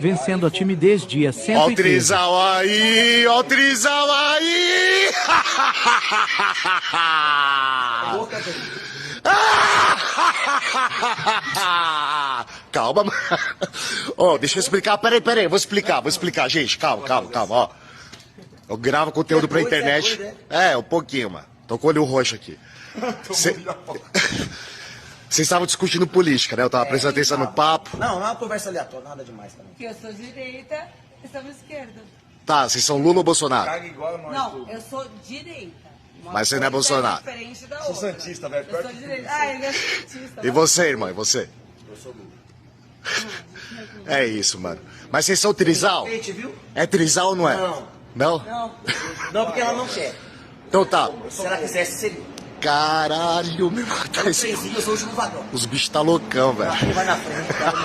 vencendo a timidez dia Ó o 115. trisal aí, ó o trisal aí! Calma, mano. Ó, deixa eu explicar. Peraí, eu vou explicar, gente. Calma, ó. Eu gravo conteúdo pra internet. Um pouquinho, mano. Tô com o olho roxo aqui. Vocês estavam discutindo política, né? Eu tava prestando atenção no papo. Não, não é uma conversa aleatória, nada demais também. Que eu sou direita, estamos esquerda. Tá, vocês são Lula ou Bolsonaro? Caga igual a nós. Não, eu sou direita. Uma Mas você não é coisa Bolsonaro. diferente da Sou outra. santista, velho. Eu sou direita. Ah, ele é santista. E você, irmão? E você? Eu sou Lula. É isso, mano. Mas vocês são trisal? Gente, viu? É trisal ou não é? Não. Não? Não, Não, porque ela não quer. Então tá. Se ela quisesse, seria. Caralho, meu irmão. Tá isso. Eu sou o último vagão. Os bichos tá loucão, velho. Vai na frente, cara.